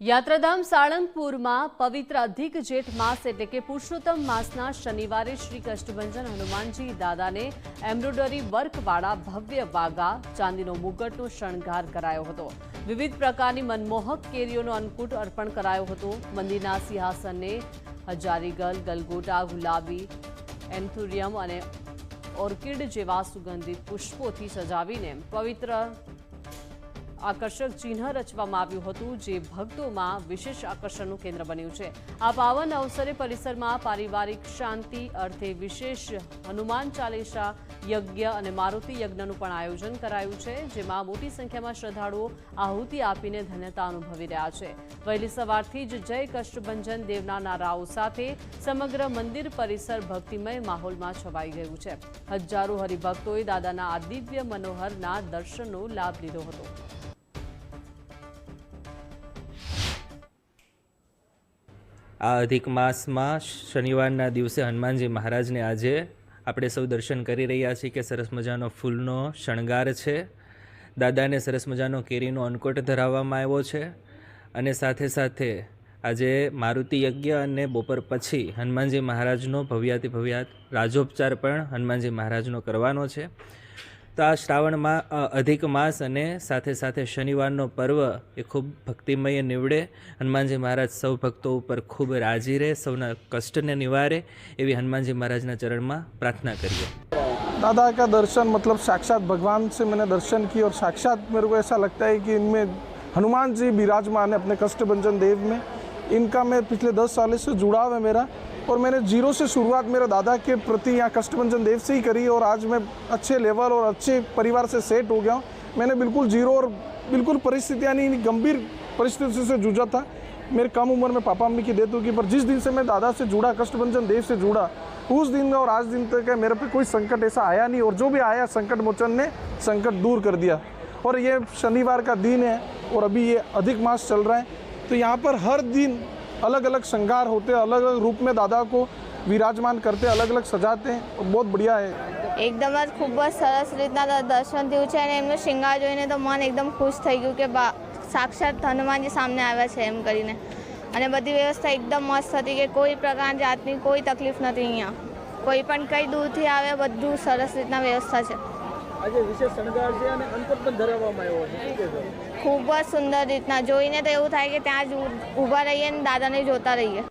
યાત્રાધામ સાળંગપુરમાં પવિત્ર અધિક જેઠ માસ એટલે કે પુરુષોત્તમ માસના શનિવારે શ્રી કષ્ટભંજન હનુમાનજી દાદાને એમ્બ્રોઇડરી વર્કવાળા ભવ્ય વાઘા ચાંદીનો મુગટનો શણગાર કરાયો હતો। વિવિધ પ્રકારની મનમોહક કેરીઓનો અન્નકૂટ અર્પણ કરાયો હતો। મંદિરના સિંહાસનને હજારીગલ, ગલગોટા, ગુલાબી, એન્થુરિયમ અને ઓર્કિડ જેવા સુગંધિત પુષ્પોથી સજાવીને પવિત્ર આકર્ષક ચિહ્ન રચવામાં આવ્યું હતું, જે ભક્તોમાં વિશેષ આકર્ષણનું કેન્દ્ર બન્યું છે। આ પાવન અવસરે પરિસરમાં પારિવારિક શાંતિ અર્થે વિશેષ હનુમાન ચાલીસા યજ્ઞ અને મારુતિ યજ્ઞનું પણ આયોજન કરાયું છે, જેમાં મોટી સંખ્યામાં શ્રદ્ધાળુઓ આહુતિ આપીને ધન્યતા અનુભવી રહ્યા છે। વહેલી સવારથી જ જય કષ્ટભંજન દેવના નારાઓ સાથે સમગ્ર મંદિર પરિસર ભક્તિમય માહોલમાં છવાઈ ગયું છે। હજારો હરિભક્તોએ દાદાના આ દિવ્ય મનોહરના દર્શનનો લાભ લીધો હતો। આ અધિક માસમાં શનિવારના દિવસે હનુમાનજી મહારાજને આજે આપણે સૌ દર્શન કરી રહ્યા છીએ કે સરસ મજાનો ફૂલનો શણગાર છે। દાદાને સરસ મજાનો કેરીનો અન્નકૂટ ધરાવવામાં આવ્યો છે અને સાથે સાથે આજે મારુતિ યજ્ઞ અને બપોર પછી હનુમાનજી મહારાજનો ભવ્યાતિ ભવ્યાત રાજોપચાર પણ હનુમાનજી મહારાજનો કરવાનો છે। તો આ શ્રાવણમાં અધિક માસ અને સાથે સાથે શનિવારનો પર્વ એ ખૂબ ભક્તિમય નીવડે। હનુમાનજી મહારાજ સૌ ભક્તો ઉપર ખૂબ રાજી રહે, સૌના કષ્ટને નિવારે એવી हनुमानजी महाराजना चरण में प्रार्थना करिए। दादा का दर्शन मतलब साक्षात भगवान से मैंने दर्शन किए और साक्षात मेरे को ऐसा लगता है कि इनमें हनुमान जी विराजमान है अपने कष्टभंजन देव में। इनका मैं पिछले 10 साल से जुड़ाव है मेरा, और मैंने जीरो से शुरुआत मेरे दादा के प्रति यहाँ कष्टभंजन देव से ही करी, और आज मैं अच्छे लेवल और अच्छे परिवार से सेट हो गया हूँ। मैंने बिल्कुल जीरो और बिल्कुल परिस्थितियाँ नहीं, गंभीर परिस्थिति से जूझा था। मेरे कम उम्र में पापा मम्मी की डेथ हो गई, पर जिस दिन से मैं दादा से जुड़ा, कष्टभंजन देव से जुड़ा, उस दिन और आज दिन तक मेरे पे कोई संकट ऐसा आया नहीं, और जो भी आया संकट मोचन ने संकट दूर कर दिया। और ये शनिवार का दिन है और अभी ये अधिक मास चल रहा है, तो यहाँ पर हर दिन अलग अलग श्रृंगार होते, अलग अलग रूप में दादा को विराजमान करते, अलग अलग सजाते हैं, और बहुत बढ़िया है। एकदम ज खूब सरस रीतना दर्शन थयुं छे, एमनो श्रृंगार जोईने तो मन एकदम खुश थई गयुं के साक्षात हनुमानजी सामने आव्या छे एम करीने। अने बधी व्यवस्था एकदम मस्त हती के कोई प्रकार जातनी कोई तकलीफ नथी। अहींया कोई पण कई दूरथी आवे बधुं सरस रीतना व्यवस्था छे। આજે વિશેષ શણગાર છે અને અન્નકૂટ પણ ધરાવવામાં આવ્યો છે, શું કહેશો? खूब જ સુંદર રીતના જોઈને તો એવું થાય કે ત્યાં જ ઊભા રહીએ ને દાદાને જોતા રહીએ।